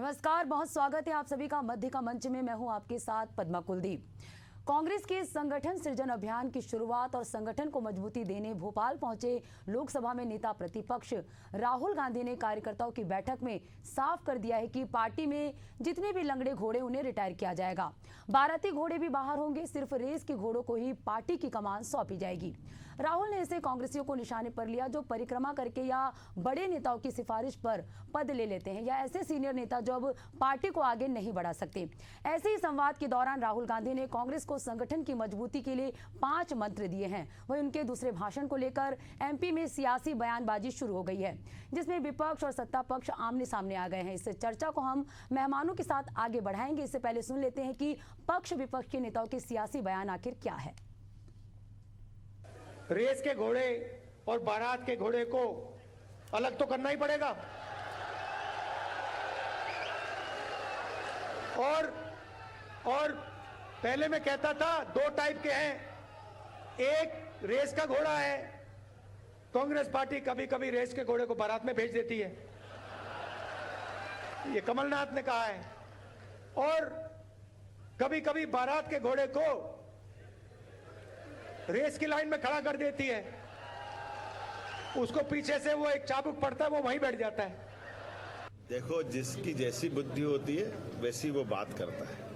नमस्कार, बहुत स्वागत है आप सभी का मध्य का मंच में। मैं हूं आपके साथ पद्मा कुलदीप। कांग्रेस के संगठन सृजन अभियान की शुरुआत और संगठन को मजबूती देने भोपाल पहुंचे लोकसभा में नेता प्रतिपक्ष राहुल गांधी ने कार्यकर्ताओं की बैठक में साफ कर दिया है कि पार्टी में जितने भी लंगड़े घोड़े उन्हें रिटायर किया जाएगा। बाराती घोड़े भी बाहर होंगे, सिर्फ रेस के घोड़ों को ही पार्टी की कमान सौंपी जाएगी। राहुल ने ऐसे कांग्रेसियों को निशाने पर लिया जो परिक्रमा करके या बड़े नेताओं की सिफारिश पर पद ले लेते हैं, या ऐसे सीनियर नेता जो अब पार्टी को आगे नहीं बढ़ा सकते। ऐसे ही संवाद के दौरान राहुल गांधी ने कांग्रेस को संगठन की मजबूती के लिए 5 मंत्र दिए हैं। वहीं उनके दूसरे भाषण को लेकर एमपी में सियासी बयानबाजी शुरू हो गई है, जिसमें विपक्ष और सत्ता पक्ष आमने सामने आ गए हैं। इस चर्चा को हम मेहमानों के साथ आगे बढ़ाएंगे। इससे पहले सुन लेते हैं कि पक्ष विपक्ष के नेताओं के सियासी बयान आखिर क्या है। रेस के घोड़े और बारात के घोड़े को अलग तो करना ही पड़ेगा। और पहले मैं कहता था 2 टाइप के हैं। एक रेस का घोड़ा है, कांग्रेस पार्टी कभी कभी रेस के घोड़े को बारात में भेज देती है, ये कमलनाथ ने कहा है। और कभी कभी बारात के घोड़े को रेस की लाइन में खड़ा कर देती है, उसको पीछे से वो एक चाबुक पड़ता है, वो वहीं बैठ जाता है। देखो, जिसकी जैसी बुद्धि होती है वैसी वो बात करता है।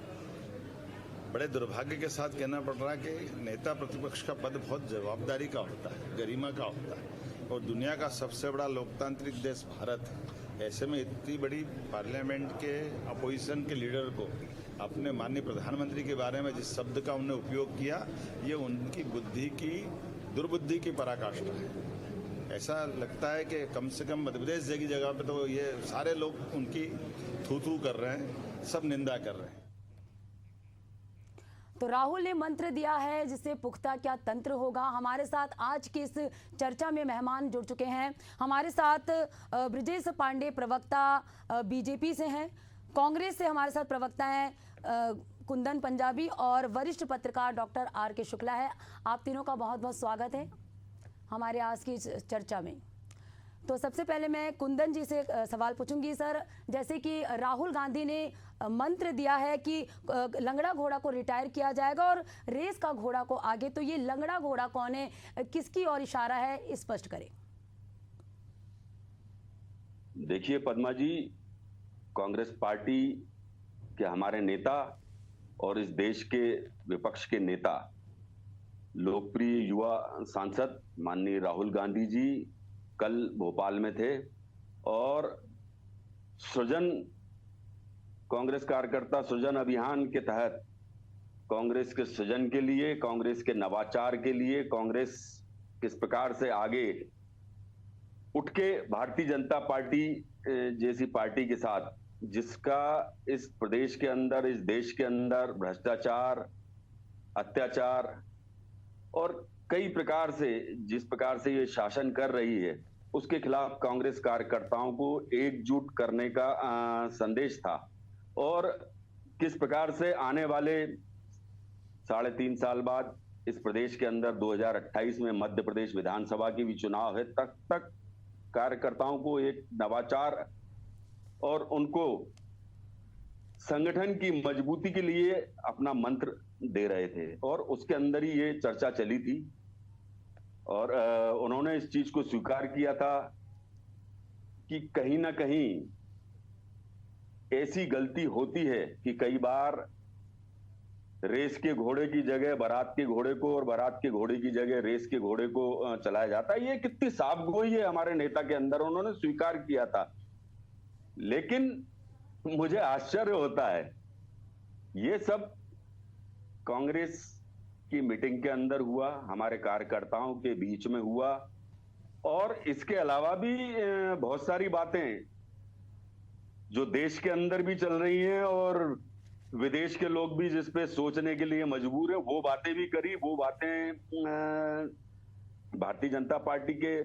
बड़े दुर्भाग्य के साथ कहना पड़ रहा है कि नेता प्रतिपक्ष का पद बहुत जवाबदारी का होता है, गरिमा का होता है, और दुनिया का सबसे बड़ा लोकतांत्रिक देश भारत है। ऐसे में इतनी बड़ी पार्लियामेंट के अपोजिशन के लीडर को अपने माननीय प्रधानमंत्री के बारे में जिस शब्द का उन्होंने उपयोग किया, ये उनकी बुद्धि की दुर्बुद्धि की पराकाष्ठा है। ऐसा लगता है कि कम से कम मध्य प्रदेश जगह जगह पे तो ये सारे लोग उनकी थू कर रहे हैं, सब निंदा कर रहे हैं। तो राहुल ने मंत्र दिया है, जिससे पुख्ता क्या तंत्र होगा। हमारे साथ आज की इस चर्चा में मेहमान जुड़ चुके हैं। हमारे साथ ब्रजेश पांडे प्रवक्ता बीजेपी से हैं, कांग्रेस से हमारे साथ प्रवक्ता हैं कुंदन पंजाबी, और वरिष्ठ पत्रकार डॉक्टर आर.के. शुक्ला है। आप तीनों का बहुत बहुत स्वागत है हमारे आज की चर्चा में। तो सबसे पहले मैं कुंदन जी से सवाल पूछूंगी। सर, जैसे कि राहुल गांधी ने मंत्र दिया है कि लंगड़ा घोड़ा को रिटायर किया जाएगा और रेस का घोड़ा को आगे, तो ये लंगड़ा घोड़ा कौन है, किसकी ओर इशारा है, स्पष्ट करें। देखिए पद्मा जी, कांग्रेस पार्टी के हमारे नेता और इस देश के विपक्ष के नेता लोकप्रिय युवा सांसद माननीय राहुल गांधी जी कल भोपाल में थे, और सृजन कांग्रेस कार्यकर्ता सृजन अभियान के तहत कांग्रेस के सृजन के लिए, कांग्रेस के नवाचार के लिए, कांग्रेस किस प्रकार से आगे उठ के भारतीय जनता पार्टी जैसी पार्टी के साथ, जिसका इस प्रदेश के अंदर, इस देश के अंदर भ्रष्टाचार, अत्याचार और कई प्रकार से जिस प्रकार से ये शासन कर रही है, उसके खिलाफ कांग्रेस कार्यकर्ताओं को एकजुट करने का संदेश था। और किस प्रकार से आने वाले 3.5 साल बाद इस प्रदेश के अंदर 2028 में मध्य प्रदेश विधानसभा की भी चुनाव है, तक कार्यकर्ताओं को एक नवाचार और उनको संगठन की मजबूती के लिए अपना मंत्र दे रहे थे, और उसके अंदर ही ये चर्चा चली थी। और उन्होंने इस चीज को स्वीकार किया था कि कहीं ना कहीं ऐसी गलती होती है कि कई बार रेस के घोड़े की जगह बारात के घोड़े को, और बारात के घोड़े की जगह रेस के घोड़े को चलाया जाता है। ये कितनी साफगोई है हमारे नेता के अंदर, उन्होंने स्वीकार किया था। लेकिन मुझे आश्चर्य होता है, ये सब कांग्रेस की मीटिंग के अंदर हुआ, हमारे कार्यकर्ताओं के बीच में हुआ, और इसके अलावा भी बहुत सारी बातें जो देश के अंदर भी चल रही हैं और विदेश के लोग भी जिस पे सोचने के लिए मजबूर है, वो बातें भी करी। वो बातें भारतीय जनता पार्टी के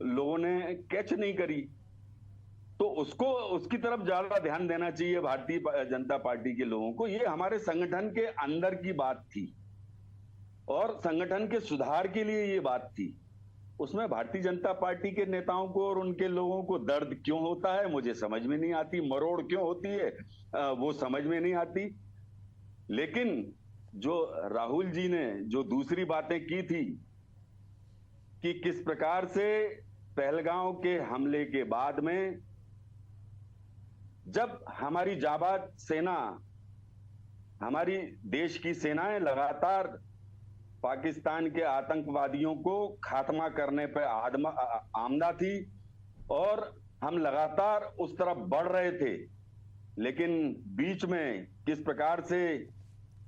लोगों ने कैच नहीं करी, तो उसको उसकी तरफ ज्यादा ध्यान देना चाहिए भारतीय जनता पार्टी के लोगों को। ये हमारे संगठन के अंदर की बात थी और संगठन के सुधार के लिए ये बात थी। उसमें भारतीय जनता पार्टी के नेताओं को और उनके लोगों को दर्द क्यों होता है मुझे समझ में नहीं आती, मरोड़ क्यों होती है वो समझ में नहीं आती। लेकिन जो राहुल जी ने जो दूसरी बातें की थी कि किस प्रकार से पहलगांव के हमले के बाद में जब हमारी जाबाज सेना, हमारी देश की सेनाएं लगातार पाकिस्तान के आतंकवादियों को खात्मा करने पर आमदा थी और हम लगातार उस तरफ बढ़ रहे थे, लेकिन बीच में किस प्रकार से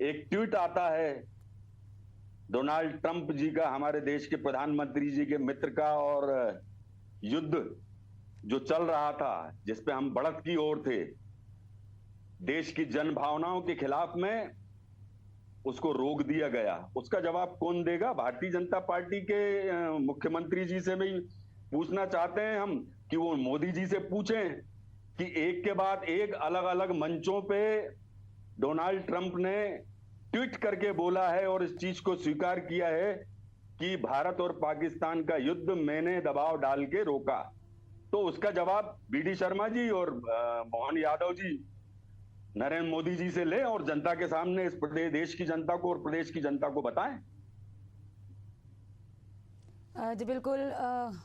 एक ट्वीट आता है डोनाल्ड ट्रंप जी का, हमारे देश के प्रधानमंत्री जी के मित्र का, और युद्ध जो चल रहा था जिसपे हम बढ़त की ओर थे, देश की जन भावनाओं के खिलाफ में उसको रोक दिया गया। उसका जवाब कौन देगा? भारतीय जनता पार्टी के मुख्यमंत्री जी से भी पूछना चाहते हैं हम कि वो मोदी जी से पूछें कि एक के बाद एक अलग अलग मंचों पे डोनाल्ड ट्रंप ने ट्वीट करके बोला है और इस चीज को स्वीकार किया है कि भारत और पाकिस्तान का युद्ध मैंने दबाव डाल के रोका। तो उसका जवाब बीडी शर्मा जी और मोहन यादव जी नरेंद्र मोदी जी से ले और जनता के सामने इस देश की जनता को और प्रदेश की जनता को बताएं। जी बिल्कुल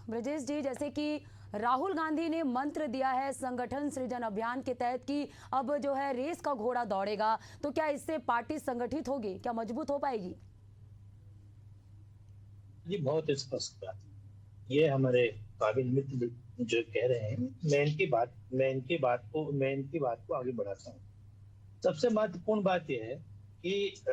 ब्रजेश जी, जैसे कि राहुल गांधी ने मंत्र दिया है संगठन सृजन अभियान के तहत कि अब जो है रेस का घोड़ा दौड़ेगा, तो क्या इससे पार्टी संगठित होगी, क्या मजबूत हो पाएगी? जी बहुत स्पष्ट बात, ये हमारे काबिल मित्र जो कह रहे हैं, मैं इनकी बात को आगे बढ़ाता हूँ। सबसे महत्वपूर्ण बात यह है कि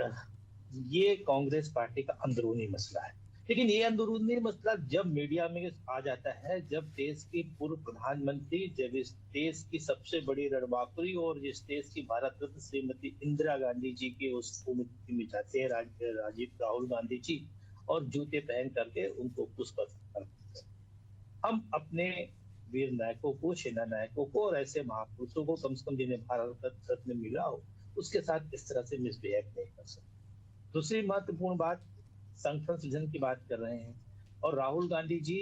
ये कांग्रेस पार्टी का अंदरूनी मसला है, लेकिन ये अंदरूनी मसला जब मीडिया में आ जाता है, जब देश की पूर्व प्रधानमंत्री, जब इस देश की सबसे बड़ी रणबांकुरी और इस देश की भारत रत्न श्रीमती इंदिरा गांधी जी की उसको मिट्टी मिटाते हैं राहुल गांधी जी और जूते पहन करके उनको पुष्प करते हैं। हम अपने वीर नायकों को, सेना नायकों को और ऐसे महापुरुषों को, कम से कम जिन्हें भारत रत्न मिला हो, उसके साथ इस तरह से मिसबिहेव नहीं कर सकते। दूसरी महत्वपूर्ण बात, संगठन सृजन की बात कर रहे हैं और राहुल गांधी जी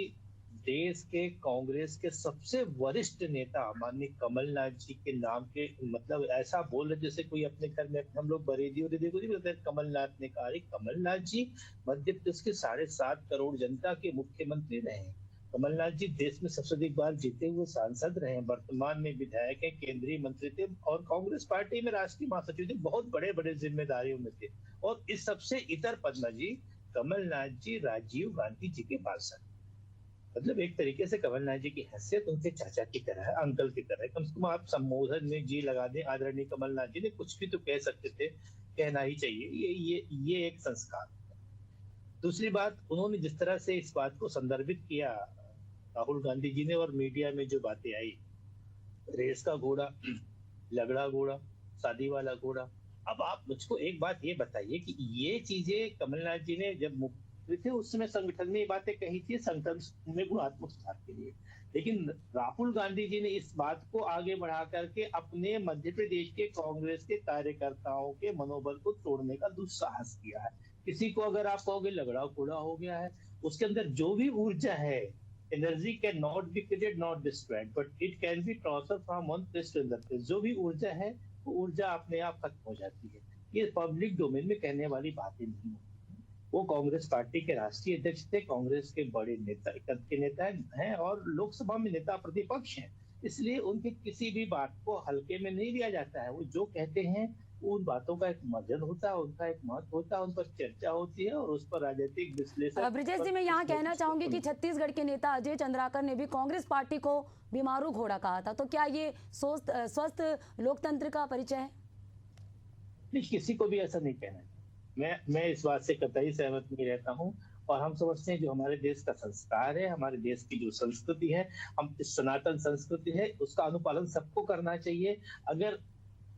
देश के कांग्रेस के सबसे वरिष्ठ नेता माननीय कमलनाथ जी के नाम के, मतलब ऐसा बोल रहे जैसे कोई अपने घर में हम लोग बरेदी और को नहीं बोलते, कमलनाथ ने कहा, कमलनाथ जी मध्य प्रदेश के 7.5 करोड़ जनता के मुख्यमंत्री रहे हैं। कमलनाथ जी देश में सबसे अधिक बार जीते हुए सांसद रहे, वर्तमान में विधायक हैं, केंद्रीय मंत्री थे और कांग्रेस पार्टी में राष्ट्रीय महासचिव थे, बहुत बड़े बड़े जिम्मेदारियों में थे। और इस सबसे इतर पद्मा जी, कमलनाथ जी राजीव गांधी जी के पार्षद, मतलब एक तरीके से कमलनाथ जी की हैसियत उनके चाचा की तरह है, अंकल की तरह है। कम से कम आप संबोधन में जी लगा दें, आदरणीय कमलनाथ जी ने कुछ भी तो कह सकते थे, कहना ही चाहिए, ये एक संस्कार। दूसरी बात, उन्होंने जिस तरह से इस बात को संदर्भित किया राहुल गांधी जी ने और मीडिया में जो बातें आई, रेस का घोड़ा, लगड़ा घोड़ा, शादी वाला घोड़ा। अब आप मुझको एक बात ये बताइए कि ये चीजें कमलनाथ जी ने जब मुख्यमंत्री थे उस समय संगठन में ये बातें कही थी, संगठन में गुणात्मक सुधार के लिए, लेकिन राहुल गांधी जी ने इस बात को आगे बढ़ा करके अपने मध्य प्रदेश के कांग्रेस के कार्यकर्ताओं के मनोबल को तोड़ने का दुस्साहस किया है। किसी को अगर आप कहोगे लगड़ा घोड़ा हो गया है, उसके अंदर जो भी ऊर्जा है, energy can not be created not destroyed but it can be transfer from one place to another place. जो भी ऊर्जा है वो ऊर्जा अपने आप खत्म हो जाती है। ये पब्लिक डोमेन में कहने वाली बातें नहीं होती। वो कांग्रेस पार्टी के राष्ट्रीय अध्यक्ष थे, कांग्रेस के बड़े नेता हैं और लोकसभा में नेता प्रतिपक्ष हैं, इसलिए उनकी किसी भी बात को हल्के में नहीं लिया जाता है। वो जो कहते हैं उन बातों का एक वजन होता है, उनका एक महत्व होता है, उन पर चर्चा होती है और उस पर राजनीतिक विश्लेषण। ब्रजेश जी, मैं यहाँ कहना चाहूंगी कि छत्तीसगढ़ के नेता अजय चंद्राकर ने भी कांग्रेस पार्टी को बीमारू घोड़ा कहा था, तो क्या ये स्वस्थ लोकतंत्र का परिचय है? नहीं, किसी को भी ऐसा नहीं कहना है। मैं इस बात से कतई सहमत नहीं रहता हूँ और हम समझते हैं जो हमारे देश का संस्कार है, हमारे देश की जो संस्कृति है, हम इस सनातन संस्कृति है, उसका अनुपालन सबको करना चाहिए। अगर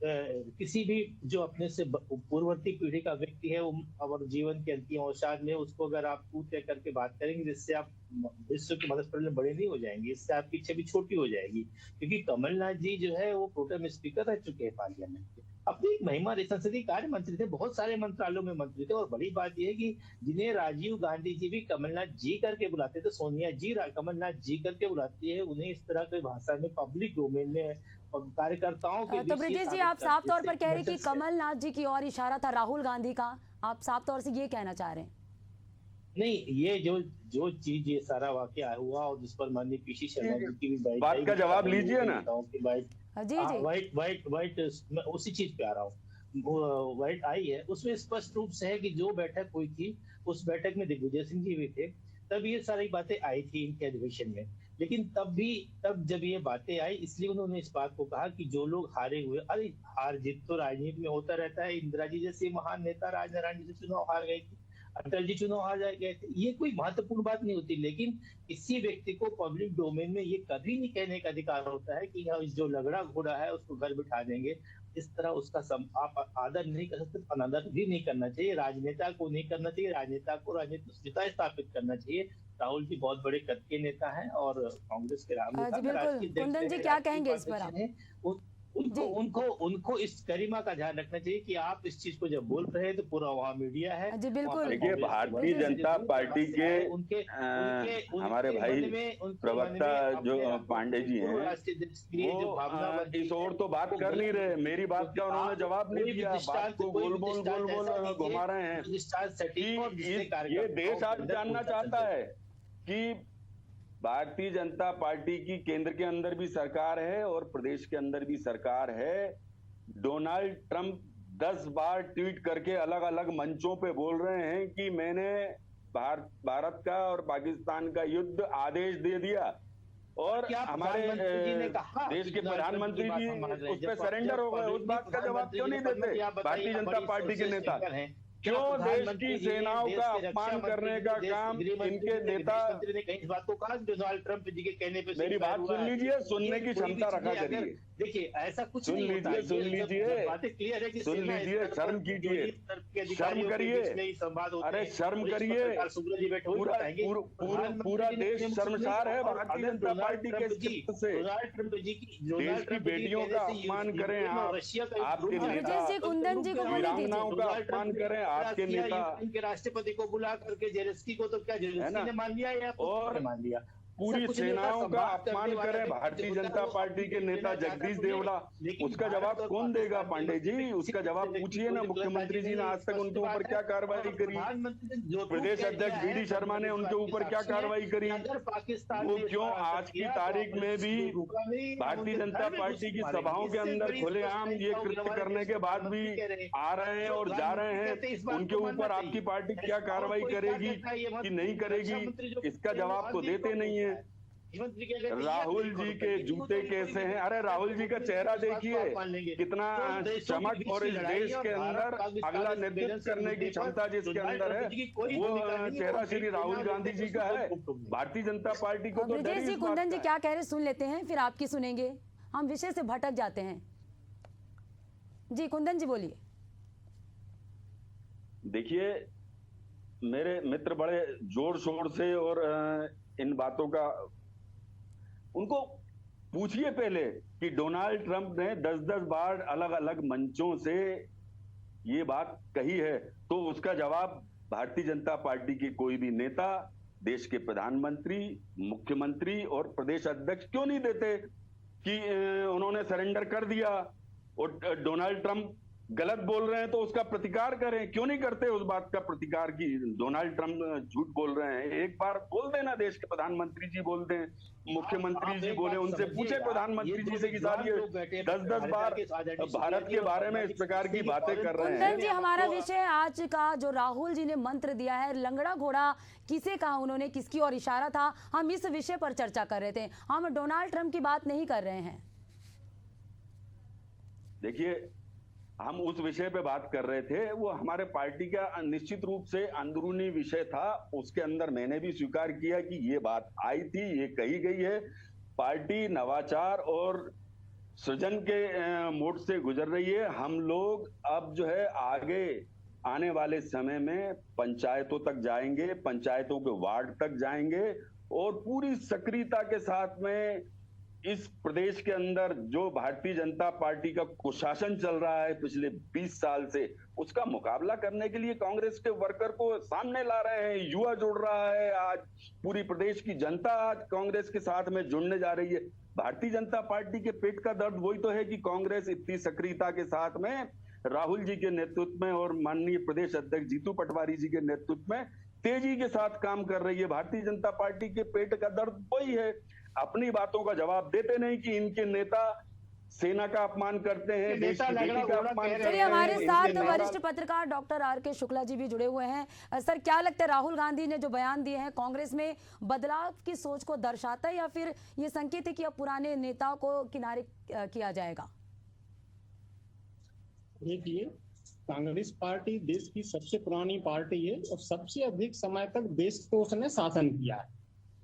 किसी भी जो अपने से पूर्ववर्ती पीढ़ी का व्यक्ति है, वो और जीवन के अंतिम अवसाद में उसको अगर आप तू तय करके बात करेंगे, जिससे आप विश्व के मदद में बड़े नहीं हो जाएंगे, इससे आपकी छवि छोटी हो जाएगी। क्योंकि कमलनाथ जी जो है वो प्रोटेम स्पीकर रह चुके हैं पार्लियामेंट के, अपनी एक महिमा संसदीय कार्य मंत्री थे, बहुत सारे मंत्रालयों में मंत्री थे। और बड़ी बात यह है कि जिन्हें राजीव गांधी जी भी कमलनाथ जी करके बुलाते थे, सोनिया जी कमलनाथ जी करके बुलाती है, उन्हें इस तरह के भाषा में पब्लिक डोमेन में कार्यकर्ताओं के तो बीच ब्रजेश जी, आप साफ तौर पर कह रहे हैं कि कमलनाथ जी की ओर इशारा था राहुल गांधी का, आप साफ तौर से ये कहना चाह रहे हैं? नहीं, ये जो चीज, ये सारा वाकया हुआ और जिस पर माननीय पीसी शर्मा जी की भी बात का जवाब लीजिए ना। जी जी, वाइट मैं उसी चीज पे आ रहा हूँ। वाइट आई है, उसमें स्पष्ट रूप से है कि जो बैठक हुई थी, उस बैठक में दिग्विजय सिंह जी भी थे, तब ये सारी बातें आई थी इनके अधिवेशन में। लेकिन तब जब ये बातें आई, इसलिए उन्होंने इस बात को कहा कि जो लोग हारे हुए, अरे हार जीत तो राजनीति में होता रहता है। इंदिरा जी जैसे महान नेता राजनारायण जी से चुनाव हार गए थे, अटल जी चुनाव हार गए थे, ये कोई महत्वपूर्ण बात नहीं होती। लेकिन किसी व्यक्ति को पब्लिक डोमेन में ये कभी नहीं कहने का अधिकार होता है कि जो लगड़ा घोड़ा है उसको घर बिठा देंगे। इस तरह उसका आप आदर नहीं कर सकते, अनादर भी नहीं करना चाहिए। राजनेता को नहीं करना चाहिए, राजनेता को राजनीतिक स्थापित करना चाहिए। राहुल जी बहुत बड़े कद के नेता हैं और कांग्रेस के बिल्कुल। कुंदन जी क्या कहेंगे इस पर आप? उनको इस गरिमा का ध्यान रखना चाहिए कि आप इस चीज को जब बोल रहे हैं तो पूरा वहाँ मीडिया है। जी बिल्कुल। देखिए, भारतीय जनता पार्टी के हमारे भाई प्रवक्ता जो पांडे जी हैं, वो इस ओर तो बात कर नहीं रहे, मेरी बात का उन्होंने जवाब नहीं दिया, बात को गोल घुमा रहे हैं। ये देश आज जानना चाहता है कि भारतीय जनता पार्टी की केंद्र के अंदर भी सरकार है और प्रदेश के अंदर भी सरकार है। डोनाल्ड ट्रंप 10 बार ट्वीट करके अलग अलग मंचों पे बोल रहे हैं कि मैंने भारत का और पाकिस्तान का युद्ध आदेश दे दिया, और हमारे देश के प्रधानमंत्री भी उस पर सरेंडर हो गए। उस बात का जवाब क्यों नहीं देते भारतीय जनता पार्टी के नेता? क्यों देश की सेनाओं का अपमान करने का काम इनके नेता? ने कहीं इस बात को कहा डोनाल्ड ट्रंप जी के कहने पे मेरी बात सुन लीजिए, सुनने की क्षमता रखा करिए। देखिए ऐसा कुछ सुन लीजिए, बातें क्लियर है कि सुन लीजिए, शर्म कीजिए, शर्म करिए, अरे शर्म करिए। पूरा देश शर्मसार है भारतीय जनता पार्टी के चित्र से। देश की बेटियों का अपमान करें आप, आपके नेता कुंदन जी को वीरांगनाओं का अपमान करें आपके नेता, इनके राष्ट्रपति को बुला करके जेलेंस्की को, तो क्या जेलेंस्की ने मान लिया या और मान लिया? पूरी सेनाओं का अपमान करें भारतीय जनता पार्टी के नेता जगदीश देवड़ा, उसका जवाब कौन देगा? पांडे जी, उसका जवाब पूछिए ना। मुख्यमंत्री जी ने आज तक उनके ऊपर क्या कार्रवाई करी? प्रदेश अध्यक्ष बी डी शर्मा ने उनके ऊपर क्या कार्रवाई करी? वो क्यों आज की तारीख में भी भारतीय जनता पार्टी की सभाओं के अंदर खुलेआम ये कृत्य करने के बाद भी आ रहे हैं और जा रहे हैं? उनके ऊपर आपकी पार्टी क्या कार्रवाई करेगी कि नहीं करेगी, इसका जवाब तो देते नहीं है। राहुल जी के जूते कैसे हैं? अरे राहुल जी का चेहरा देखिए, कितना चमक, और इस देश के अंदर अगला नेतृत्व करने की क्षमता जिसके अंदर है, वो चेहरा श्री राहुल गांधी जी का है। भारतीय जनता पार्टी को तो ब्रजेश जी, कुंदन जी क्या कह रहे सुन लेते हैं, फिर आपकी सुनेंगे। हम विषय से भटक जाते हैं। जी कुंदन जी बोलिए। देखिए, मेरे मित्र बड़े जोर शोर से और इन बातों का, उनको पूछिए पहले कि डोनाल्ड ट्रंप ने 10-10 बार अलग अलग मंचों से ये बात कही है, तो उसका जवाब भारतीय जनता पार्टी के कोई भी नेता, देश के प्रधानमंत्री, मुख्यमंत्री और प्रदेश अध्यक्ष क्यों नहीं देते कि उन्होंने सरेंडर कर दिया और डोनाल्ड ट्रंप गलत बोल रहे हैं तो उसका प्रतिकार करें? क्यों नहीं करते उस बात का प्रतिकार कि डोनाल्ड ट्रंप झूठ बोल रहे हैं? एक बार बोल देना, देश के प्रधानमंत्री जी बोल दें, मुख्यमंत्री जी बोले, उनसे पूछे प्रधानमंत्री जी से कि साहब ये 10-10 बार भारत के बारे में इस प्रकार की बातें कर रहे हैं। कुंदन जी, हमारा विषय आज का जो राहुल जी ने मंत्र दिया है, लंगड़ा घोड़ा किसे कहा उन्होंने, किसकी और इशारा था, हम इस विषय पर चर्चा कर रहे थे, हम डोनाल्ड ट्रंप की बात नहीं कर रहे हैं। देखिए, हम उस विषय पे बात कर रहे थे, वो हमारे पार्टी का निश्चित रूप से अंदरूनी विषय था। उसके अंदर मैंने भी स्वीकार किया कि ये बात आई थी, ये कही गई है। पार्टी नवाचार और सृजन के मोड से गुजर रही है। हम लोग अब जो है आगे आने वाले समय में पंचायतों तक जाएंगे, पंचायतों के वार्ड तक जाएंगे और पूरी सक्रियता के साथ में इस प्रदेश के अंदर जो भारतीय जनता पार्टी का कुशासन चल रहा है पिछले 20 साल से, उसका मुकाबला करने के लिए कांग्रेस के वर्कर को सामने ला रहे हैं। युवा जुड़ रहा है, आज पूरी प्रदेश की जनता आज कांग्रेस के साथ में जुड़ने जा रही है। भारतीय जनता पार्टी के पेट का दर्द वही तो है कि कांग्रेस इतनी सक्रियता के साथ में राहुल जी के नेतृत्व में और माननीय प्रदेश अध्यक्ष जीतू पटवारी जी के नेतृत्व में तेजी के साथ काम कर रही है। भारतीय जनता पार्टी के पेट का दर्द वही है। अपनी बातों का जवाब देते नहीं कि इनके नेता सेना का अपमान करते हैं, देश की बेटी का अपमान करते हैं। चलिए, हमारे इनके साथ नेता- वरिष्ठ पत्रकार डॉक्टर R.K. शुक्ला जी भी जुड़े हुए हैं। सर, क्या लगता है, राहुल गांधी ने जो बयान दिए हैं कांग्रेस में बदलाव की सोच को दर्शाता है या फिर ये संकेत है कि अब पुराने नेताओं को किनारे किया जाएगा? देखिए, कांग्रेस पार्टी देश की सबसे पुरानी पार्टी है और सबसे अधिक समय तक देश को उसने शासन किया है,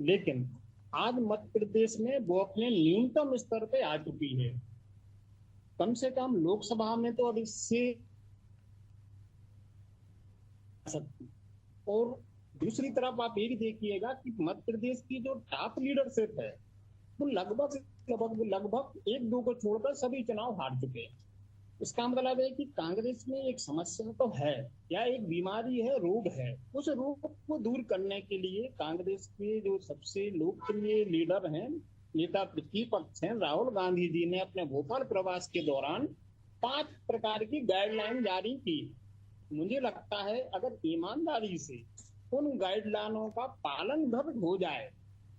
लेकिन आज मध्य प्रदेश में वो अपने न्यूनतम स्तर पे आ चुकी है। कम से कम लोकसभा में तो अब इससे सकती। और दूसरी तरफ आप ये भी देखिएगा कि मध्य प्रदेश की जो टॉप लीडरशिप है वो लगभग एक दो को छोड़कर सभी चुनाव हार चुके हैं। इसका मतलब है कि कांग्रेस में एक समस्या तो है या एक बीमारी है, रोग है। उस रोग को दूर करने के लिए कांग्रेस के जो सबसे लोकप्रिय लीडर हैं, नेता प्रतिपक्ष हैं, राहुल गांधी जी ने अपने भोपाल प्रवास के दौरान 5 प्रकार की गाइडलाइन जारी की। मुझे लगता है अगर ईमानदारी से उन गाइडलाइनों का पालन हो जाए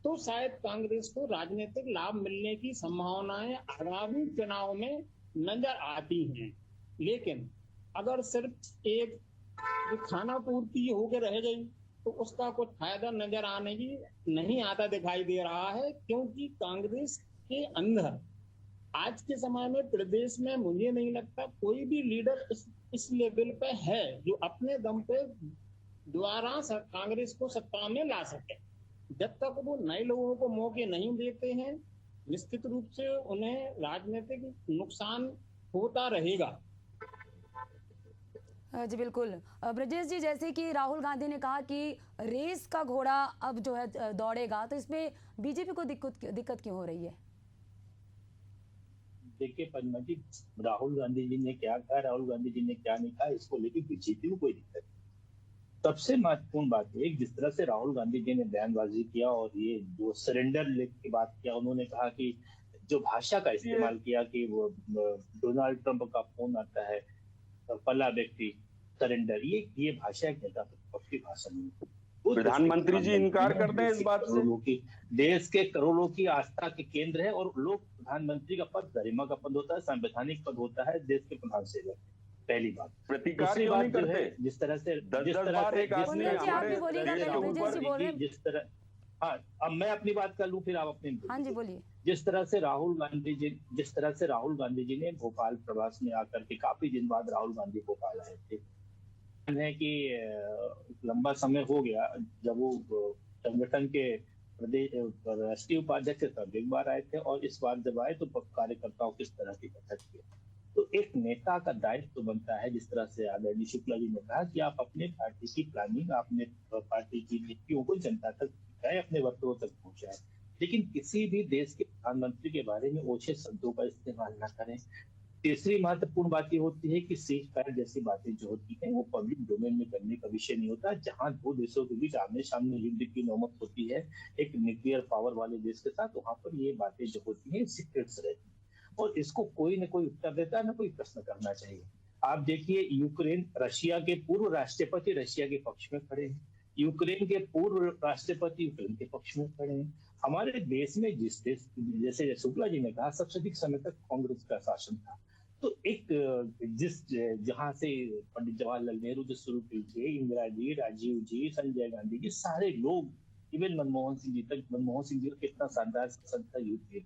तो शायद कांग्रेस को राजनीतिक लाभ मिलने की संभावनाएं आगामी चुनाव में नजर आती हैं। लेकिन अगर सिर्फ एक खाना पूर्ति होकर रह गई तो उसका कुछ फायदा नजर आने की नहीं आता दिखाई दे रहा है, क्योंकि कांग्रेस के अंदर आज के समय में प्रदेश में मुझे नहीं लगता कोई भी लीडर इस लेवल पे है जो अपने दम पे दोबारा कांग्रेस को सत्ता में ला सके। जब तक वो नए लोगों को मौके नहीं देते हैं, निश्चित रूप से उन्हें राजनीतिक नुकसान होता रहेगा। जी बिल्कुल। ब्रजेश जी, जैसे कि राहुल गांधी ने कहा कि रेस का घोड़ा अब जो है दौड़ेगा, तो इसमें बीजेपी को दिक्कत क्यों हो रही है? देखिए पद्मा जी, राहुल गांधी जी ने क्या कहा, राहुल गांधी जी ने क्या नहीं कहा, इसको लेकर बीजेपी को कोई दिक्कत नहीं। सबसे महत्वपूर्ण बात है, जिस तरह से राहुल गांधी जी ने बयानबाजी किया और ये जो सरेंडर की बात किया, उन्होंने कहा कि जो भाषा का इस्तेमाल किया कि वो डोनाल्ड ट्रंप का फोन आता है, पला व्यक्ति सरेंडर, ये भाषा एक नेता प्रतिपक्ष की भाषा नहीं। प्रधानमंत्री जी इनकार करते हैं इस बात से। देश के करोड़ों की आस्था के केंद्र है और लोग, प्रधानमंत्री का पद गरिमा का पद होता है, संवैधानिक पद होता है, देश के प्रधान सेवक। पहली बात। प्रतिकार दूसरी क्यों बात नहीं जो करते? है, जिस तरह से जिस तरह, हाँ, अब मैं अपनी बात कर लूं फिर आप अपनी। हाँ जी, बोलिए। जिस तरह से राहुल गांधी जी ने भोपाल प्रवास में आकर के काफी दिन बाद राहुल गांधी भोपाल आए थे, है कि लंबा समय हो गया जब वो संगठन के प्रदेश राष्ट्रीय उपाध्यक्ष तब एक बार आए थे और इस बार जब आए तो कार्यकर्ताओं किस तरह की बैठक की। तो एक नेता का दायित्व तो बनता है, जिस तरह से आदरणीय शुक्ला जी ने कहा, कि आप अपने पार्टी की प्लानिंग, अपने पार्टी की नीतियों को जनता तक पहुंचाए, अपने वर्करों तक पहुंचाए, लेकिन किसी भी देश के प्रधानमंत्री के बारे में ओछे शब्दों का इस्तेमाल न करें। तीसरी महत्वपूर्ण बात ये होती है कि सीज फायर जैसी बातें जो होती हैं वो पब्लिक डोमेन में करने का विषय नहीं होता। जहां दो देशों के बीच आमने सामने युद्ध की नौबत होती है एक न्यूक्लियर पावर वाले देश के साथ, वहां पर ये बातें जो होती हैं सीक्रेट्स रहती हैं और इसको कोई न कोई उत्तर देता है, न कोई प्रश्न करना चाहिए। आप देखिए, यूक्रेन, रशिया के पूर्व राष्ट्रपति रशिया के पक्ष में खड़े हैं, यूक्रेन के पूर्व राष्ट्रपति यूक्रेन के पक्ष में खड़े हैं। हमारे देश में जिस देश, जैसे शुक्ला जी ने कहा, सबसे अधिक समय तक कांग्रेस का शासन था, तो एक जहां से पंडित जवाहरलाल नेहरू जो शुरू की थे, इंदिरा जी, राजीव जी, संजय गांधी जी, सारे लोग, इवन मनमोहन सिंह जी तक, मनमोहन सिंह जी का कितना शानदार शासन था यूपीए।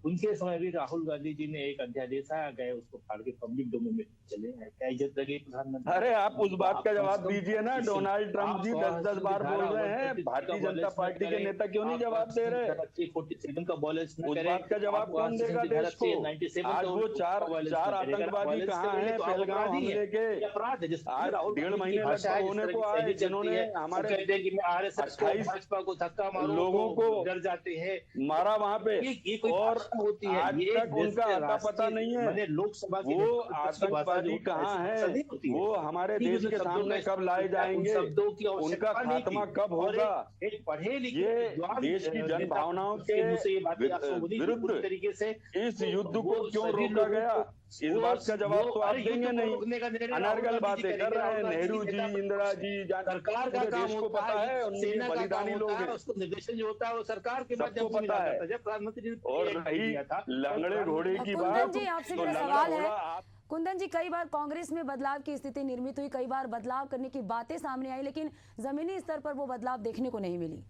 उनके समय भी राहुल गांधी जी ने एक अध्यादेश आ गए, उसको फाड़ के पब्लिक डोमेन में चले आए। क्या इज्जत लगी प्रधानमंत्री? अरे आप उस बात का जवाब आप दीजिए ना। इसी- डोनाल्ड ट्रंप जी आप 10-10 बार बोल रहे हैं, 133 भारतीय का जनता violation पार्टी के करें, नेता क्यों नहीं आप जवाब दे रहे? 47 का violation उस करें, बात का जवाब आप कौन देगा 137 देश को? 97 आज का वो चार violation चार करें। अगर आतंकवादी violence कहाँ करेंगे हैं तो आप पहलगाम अपराधी हमले हैं। के? ये अपराध है। जिस आज राहुल 1.5 गांधी की महीने भाषा लगभग है, होने जिस को तरह की आए, शैली चलती जिन्होंने है, वो हमारे कहते हैं कि मैं आरएसएस को, 28 भाजपा को धक्का मारो लोगों तो को डर जाते हैं। मारा वहां पे, ये कोई और भाषा होती है? आज ये तक उनका देश के आता पता राष्ट्रीय- नहीं है। मैंने लोकसभा के वो विपक्ष की भाषा जो आतंकवादी होती है, कहाँ ऐसी है? भाषा नहीं होती है। वो हमारे ठीक है, देश उन के शब्दों सामने का कब लाए उन जाएंगे? शब्दों की उनका आवश्यकता नहीं खात्मा थी। कब और होगा? एक पढ़े लिखे ये विद्वान देश की जन नेता भावनाओं के के मुंह से ये बातें आप सुनिए विरुद्ध पूरी तरीके से। इस युद्ध को वो क्यों सभी रोका लोगों गया? को- इस वो- बात का जवाब तो आप अरे युद्ध देंगे को नहीं। रोकने का निर्णय राहुल अनर्गल गांधी जी बातें कर करेंगे। रहे हैं। राहुल गांधी नेहरू जी, नेता इंदिरा जी, सरकार का पूरे काम देश को होता पता है, उनके सेना का काम बलिदानी लोग होता है, हैं। उसको निर्देशन जो होता है वो सरकार के सबको माध्यम से पता मिला है। जाता है। जब प्रधानमंत्री जी ने और एक रही दिया था, लंगड़े घोड़े की कुंदन बात, जी, आपसे तो मेरा लंगड़ा सवाल घोड़ा है। कुंदन जी, कई बार कांग्रेस में बदलाव की स्थिति निर्मित हुई, कई बार बदलाव करने की बातें सामने आई, लेकिन जमीनी स्तर पर वो बदलाव देखने को नहीं मिली।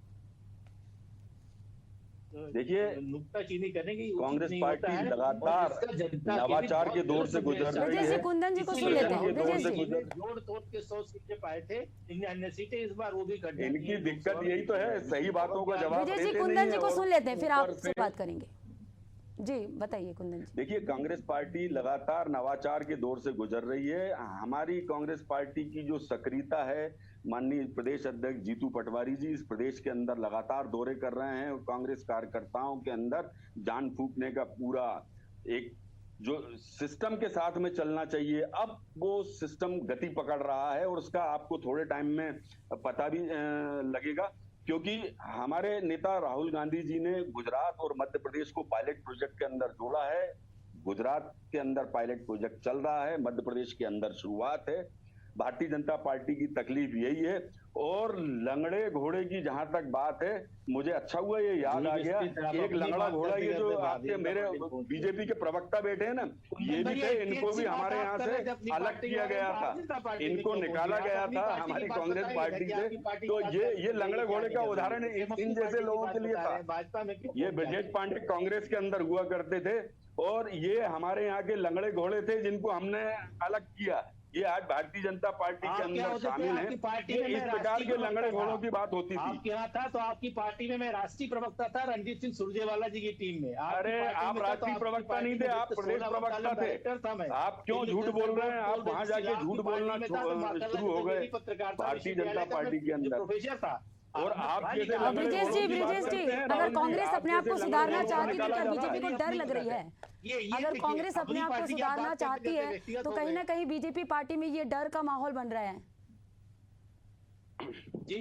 देखिए, नुक्ताचीनी करने की उचित कांग्रेस नहीं पार्टी होता है। लगातार और इसका जनता नवाचार के बहुत दौर से गलत गुजर संदेश रही ब्रजेश है। जी, कुंदन जी को सुन इसीलिए लेते हैं। के दौर ब्रजेश से जी, गुजर जोड़ तोड़ के 100 सीटें पाए थे, इनने अन्य सीटें इस बार वो भी कर दी। इनकी दिक्कत यही तो है, सही बातों का जवाब ब्रजेश जी, देते कुंदन नहीं जी है को और सुन लेते हैं, फिर ऊपर आपसे से- बात करेंगे। जी बताइए कुंदन जी। देखिए, कांग्रेस पार्टी लगातार नवाचार के दौर से गुजर रही है। हमारी कांग्रेस पार्टी की जो सक्रियता है, माननीय प्रदेश अध्यक्ष जीतू पटवारी जी इस प्रदेश के अंदर लगातार दौरे कर रहे हैं और कांग्रेस कार्यकर्ताओं के अंदर जान फूंकने का पूरा एक जो सिस्टम के साथ में चलना चाहिए, अब वो सिस्टम गति पकड़ रहा है और उसका आपको थोड़े टाइम में पता भी लगेगा, क्योंकि हमारे नेता राहुल गांधी जी ने गुजरात और मध्य प्रदेश को पायलट प्रोजेक्ट के अंदर जोड़ा है। गुजरात के अंदर पायलट प्रोजेक्ट चल रहा है, मध्य प्रदेश के अंदर शुरुआत है। भारतीय जनता पार्टी की तकलीफ यही है। और लंगड़े घोड़े की जहां तक बात है, मुझे अच्छा हुआ ये याद आ गया, एक लंगड़ा घोड़ा ये जो आपके मेरे बीजेपी के प्रवक्ता बैठे हैं ना, ये भी थे, इनको भी हमारे यहाँ से अलग किया गया था, इनको निकाला गया था हमारी कांग्रेस पार्टी से। तो ये लंगड़े घोड़े का उदाहरण इन जैसे लोगों के लिए था। ये ब्रजेश पांडे कांग्रेस के अंदर हुआ करते थे और ये हमारे यहाँ के लंगड़े घोड़े थे जिनको हमने अलग किया। ये आज भारतीय जनता पार्टी के अंदर शामिल हैं। इस प्रकार के लंगड़े घोड़ों की बात होती थी। आपके यहाँ था तो आपकी पार्टी में मैं राष्ट्रीय प्रवक्ता था, रणजीत सिंह सुरजेवाला जी की टीम में। अरे आप राष्ट्रीय प्रवक्ता नहीं थे, आप प्रदेश प्रवक्ता थे। आप क्यों झूठ बोल रहे हैं? आप वहां जाके झूठ बोलना शुरू हो गए भारतीय जनता पार्टी के अंदर। प्रोफेसर था और आप जैसे ब्रजेश जी, अगर कांग्रेस अपने आप को सुधारना चाहती तो क्या बीजेपी को डर लग रही है? अगर कांग्रेस अपने आप को सुधारना चाहती है तो कहीं ना कहीं बीजेपी पार्टी में ये डर का माहौल बन रहा है। जी,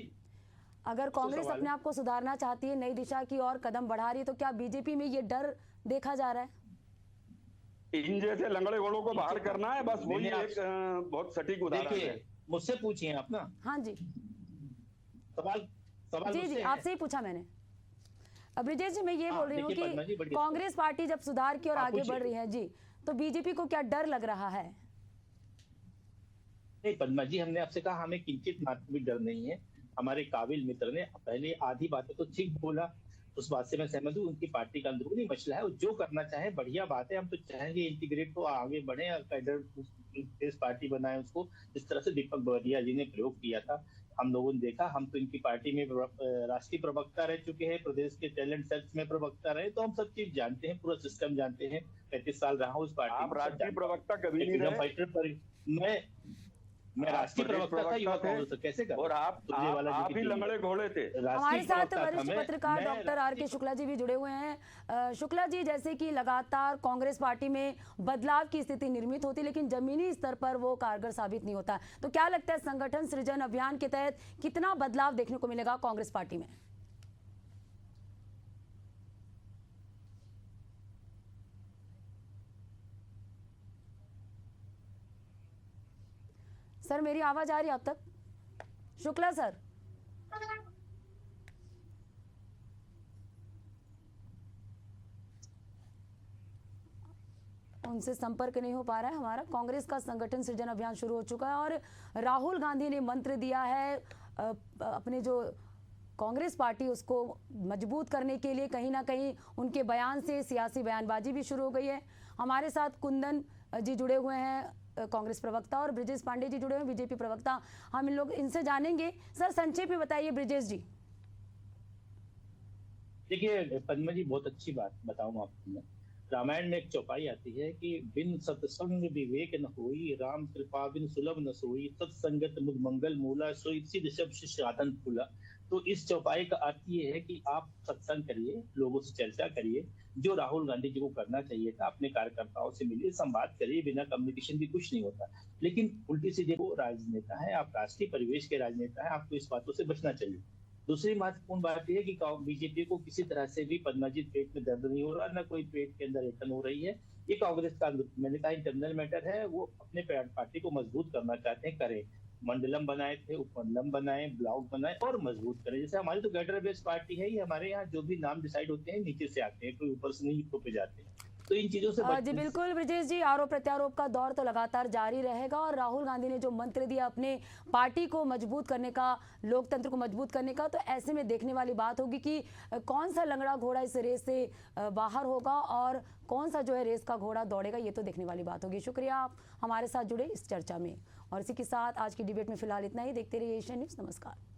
अगर कांग्रेस अपने आप को सुधारना चाहती है, नई दिशा की ओर कदम बढ़ा रही है, तो क्या बीजेपी में ये डर देखा जा रहा है? इन जैसे लंगड़े घोड़ों को बाहर करना है, बस वही एक बहुत सटीक उदाहरण है। मुझसे पूछिए आप ना। हाँ जी, सवाल जी आपसे ही पूछा मैंने। ब्रजेश जी, मैं ये बोल रही हूँ कि कांग्रेस पार्टी जब सुधार की ओर आगे बढ़ रही है जी, तो बीजेपी को क्या डर लग रहा है? नहीं पद्मा जी, हमने आपसे कहा हमें किंचित मात्र भी डर नहीं है। हमारे काबिल मित्र ने पहले आधी बातें तो ठीक बोला, उस बात से मैं सहमत हूँ। उनकी पार्टी का अंदरूनी मसला है, वो जो करना चाहे बढ़िया बात है। हम तो चाहेंगे इंटीग्रेट को आगे बढ़े, कैडर देश पार्टी बनाए उसको, जिस तरह से दीपक बवरिया जी ने प्रयोग किया था हम लोगों ने देखा। हम तो इनकी पार्टी में राष्ट्रीय प्रवक्ता रह चुके हैं, प्रदेश के टैलेंट सर्च में प्रवक्ता रहे, तो हम सब चीज जानते हैं, पूरा सिस्टम जानते हैं। 35 साल रहा हूँ उस पार्टी में। आप राष्ट्रीय प्रवक्ता कभी नहीं रहे। फाइटर पर मैं राष्ट्रीय प्रवक्ता था, युवा कांग्रेस से कैसे कर? और आप ही लंगड़े घोड़े थे। हमारे साथ वरिष्ठ पत्रकार डॉक्टर आर.के. शुक्ला जी भी जुड़े हुए हैं। शुक्ला जी, जैसे कि लगातार कांग्रेस पार्टी में बदलाव की स्थिति निर्मित होती, लेकिन जमीनी स्तर पर वो कारगर साबित नहीं होता, तो क्या लगता है संगठन सृजन अभियान के तहत कितना बदलाव देखने को मिलेगा कांग्रेस पार्टी में? सर, मेरी आवाज आ रही है अब तक? शुक्ला सर, उनसे संपर्क नहीं हो पा रहा है हमारा। कांग्रेस का संगठन सृजन अभियान शुरू हो चुका है और राहुल गांधी ने मंत्र दिया है अपने जो कांग्रेस पार्टी उसको मजबूत करने के लिए कहीं ना कहीं उनके बयान से सियासी बयानबाजी भी शुरू हो गई है। हमारे साथ कुंदन जी जुड़े हुए हैं, कांग्रेस प्रवक्ता, और ब्रिजेश पांडे जी जुड़े हुए हैं, बीजेपी प्रवक्ता। हम इन लोग इनसे जानेंगे। सर, संक्षेप में बताइए ब्रिजेश जी। देखिए पद्मा जी, बहुत अच्छी बात बताऊं आपको मैं। रामायण में एक चौपाई आती है कि बिन सत्संग विवेक न होई, राम कृपा बिन सुलभ न सोई, सत्संगत मुद मंगल मूला, सोई सिद्ध सब साधन फूला। तो इस चौपाई का अर्थ ये है कि आप सत्संग करिए, लोगों से चर्चा करिए, जो राहुल गांधी जी को करना चाहिए था, अपने कार्यकर्ताओं से मिलिए, संवाद करिए, बिना कम्युनिकेशन के कुछ नहीं होता। लेकिन उल्टी सीधे वो राजनेता है, आप राष्ट्रीय परिवेश के राजनेता है, आपको इस बातों से बचना चाहिए। दूसरी महत्वपूर्ण बात यह है कि बीजेपी को किसी तरह से भी पद्मा जी पेट में दर्द नहीं हो रहा, ना कोई पेट के अंदर ऐंठन हो रही है। ये कांग्रेस का, मैंने कहा, इंटरनल मैटर है। वो अपने पार्टी को मजबूत करना चाहते हैं, करें। मंडलम बनाए थे, उपमंडलम बनाए, ब्लॉक बनाए और मजबूत करें। जैसे हमारी तो गैडर बेस्ड पार्टी है, ये हमारे यहाँ जो भी नाम डिसाइड होते हैं नीचे से आते हैं, कोई ऊपर से नहीं पे जाते हैं। तो इन चीजों से जी बिल्कुल ब्रिजेश जी, आरोप प्रत्यारोप का दौर तो लगातार जारी रहेगा और राहुल गांधी ने जो मंत्र दिया अपने पार्टी को मजबूत करने का, लोकतंत्र को मजबूत करने का, तो ऐसे में देखने वाली बात होगी कि कौन सा लंगड़ा घोड़ा इस रेस से बाहर होगा और कौन सा जो है रेस का घोड़ा दौड़ेगा, ये तो देखने वाली बात होगी। शुक्रिया आप हमारे साथ जुड़े इस चर्चा में, और इसी के साथ आज की डिबेट में फिलहाल इतना ही। देखते रहिए एशियन न्यूज़। नमस्कार।